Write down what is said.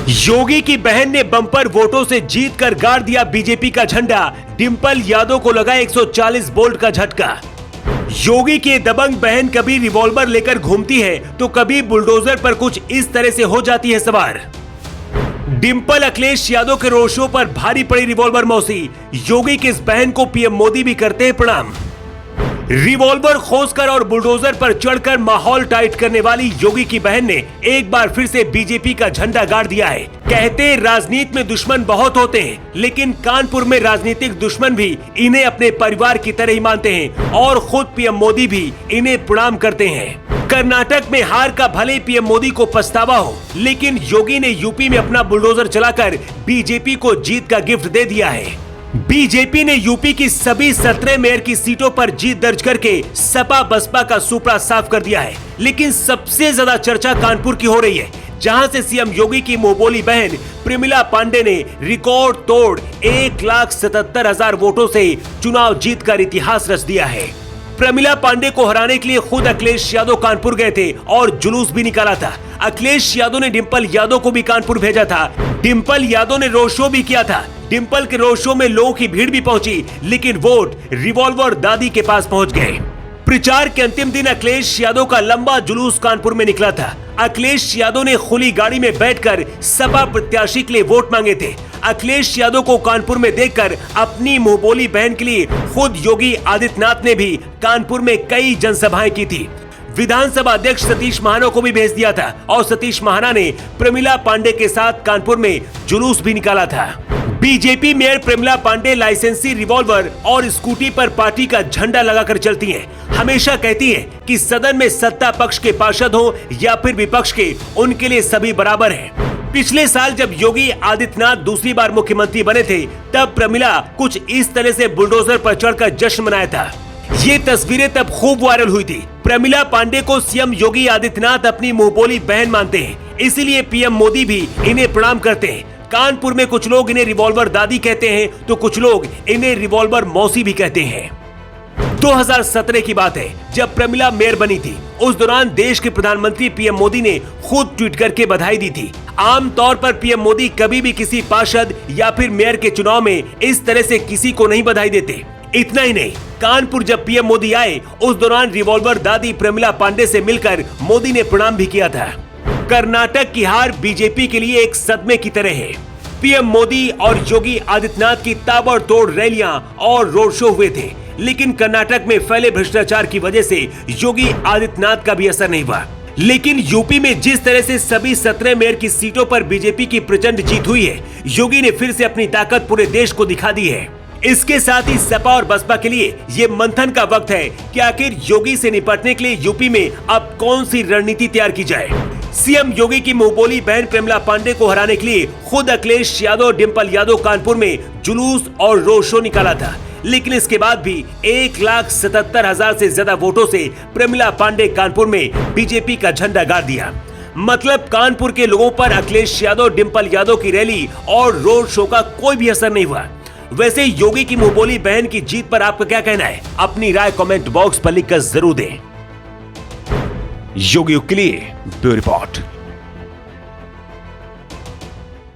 योगी की बहन ने बम्पर वोटों से जीतकर गाड़ दिया बीजेपी का झंडा। डिंपल यादव को लगा 140 वोल्ट का झटका। योगी की दबंग बहन कभी रिवॉल्वर लेकर घूमती है तो कभी बुलडोजर पर कुछ इस तरह से हो जाती है सवार। डिंपल अखिलेश यादव के रोड शो पर भारी पड़ी रिवॉल्वर मौसी। योगी की इस बहन को पीएम मोदी भी करते हैं प्रणाम। रिवॉल्वर खोसकर और बुलडोजर पर चढ़कर माहौल टाइट करने वाली योगी की बहन ने एक बार फिर से बीजेपी का झंडा गाड़ दिया है। कहते हैं राजनीति में दुश्मन बहुत होते हैं, लेकिन कानपुर में राजनीतिक दुश्मन भी इन्हें अपने परिवार की तरह ही मानते हैं और खुद पीएम मोदी भी इन्हें प्रणाम करते हैं। कर्नाटक में हार का भले पीएम मोदी को पछतावा हो, लेकिन योगी ने यूपी में अपना बुलडोजर चलाकर बीजेपी को जीत का गिफ्ट दे दिया है। बीजेपी ने यूपी की सभी 17 मेयर की सीटों पर जीत दर्ज करके सपा बसपा का सुपड़ा साफ कर दिया है। लेकिन सबसे ज्यादा चर्चा कानपुर की हो रही है, जहां से सीएम योगी की मुंहबोली बहन प्रमिला पांडे ने रिकॉर्ड तोड़ 1,77,000 वोटों से चुनाव जीतकर इतिहास रच दिया है। प्रमिला पांडे को हराने के लिए खुद अखिलेश यादव कानपुर गए थे और जुलूस भी निकाला था। अखिलेश यादव ने डिंपल यादव को भी कानपुर भेजा था। डिंपल यादव ने रोड शो भी किया था। डिंपल के रोड शो में लोगों की भीड़ भी पहुंची, लेकिन वोट रिवॉल्वर दादी के पास पहुंच गए। प्रचार के अंतिम दिन अखिलेश यादव का लंबा जुलूस कानपुर में निकला था। अखिलेश यादव ने खुली गाड़ी में बैठकर सपा प्रत्याशी के लिए वोट मांगे थे। अखिलेश यादव को कानपुर में देखकर अपनी मुंहबोली बहन के लिए खुद योगी आदित्यनाथ ने भी कानपुर में कई जनसभाएं की थी। विधानसभा अध्यक्ष सतीश महाना को भी भेज दिया था और सतीश महाना ने प्रमिला पांडे के साथ कानपुर में जुलूस भी निकाला था। बीजेपी मेयर प्रमिला पांडे लाइसेंसी रिवॉल्वर और स्कूटी पर पार्टी का झंडा लगाकर चलती हैं। हमेशा कहती हैं कि सदन में सत्ता पक्ष के पार्षद हो या फिर विपक्ष के, उनके लिए सभी बराबर हैं। पिछले साल जब योगी आदित्यनाथ दूसरी बार मुख्यमंत्री बने थे, तब प्रमिला कुछ इस तरह से बुलडोजर पर चढ़कर जश्न मनाया था। ये तस्वीरें तब खूब वायरल हुई थी। प्रमिला पांडे को सीएम योगी आदित्यनाथ अपनी मुंहबोली बहन मानते हैं, इसीलिए पीएम मोदी भी इन्हें प्रणाम करते हैं। कानपुर में कुछ लोग इन्हें रिवॉल्वर दादी कहते हैं तो कुछ लोग इन्हें रिवॉल्वर मौसी भी कहते हैं। 2017 की बात है, जब प्रमिला मेयर बनी थी। उस दौरान देश के प्रधानमंत्री पीएम मोदी ने खुद ट्वीट करके बधाई दी थी। आमतौर पर पीएम मोदी कभी भी किसी पार्षद या फिर मेयर के चुनाव में इस तरह से किसी को नहीं बधाई देते। इतना ही नहीं, कानपुर जब पीएम मोदी आए, उस दौरान रिवॉल्वर दादी प्रमिला पांडे से मिलकर मोदी ने प्रणाम भी किया था। कर्नाटक की हार बीजेपी के लिए एक सदमे की तरह है। पीएम मोदी और योगी आदित्यनाथ की ताबड़तोड़ रैलियां और रोड शो हुए थे, लेकिन कर्नाटक में फैले भ्रष्टाचार की वजह से योगी आदित्यनाथ का भी असर नहीं हुआ। लेकिन यूपी में जिस तरह से सभी 17 मेयर की सीटों पर बीजेपी की प्रचंड जीत हुई है, योगी ने फिर से अपनी ताकत पूरे देश को दिखा दी है। इसके साथ ही सपा और बसपा के लिए ये मंथन का वक्त है कि आखिर योगी से निपटने के लिए यूपी में अब कौन सी रणनीति तैयार की जाए। सीएम योगी की मुंहबोली बहन प्रमिला पांडे को हराने के लिए खुद अखिलेश यादव डिंपल यादव कानपुर में जुलूस और रोड शो निकाला था, लेकिन इसके बाद भी 1,77,000 से ज्यादा वोटों से प्रमिला पांडे कानपुर में बीजेपी का झंडा गाड़ दिया। मतलब कानपुर के लोगों पर अखिलेश यादव डिंपल यादव की रैली और रोड शो का कोई भी असर नहीं हुआ। वैसे योगी की मुंहबोली बहन की जीत पर आपका क्या कहना है? अपनी राय कमेंट बॉक्स पर लिखकर जरूर दें। योगी के लिए ब्यूरो रिपोर्ट।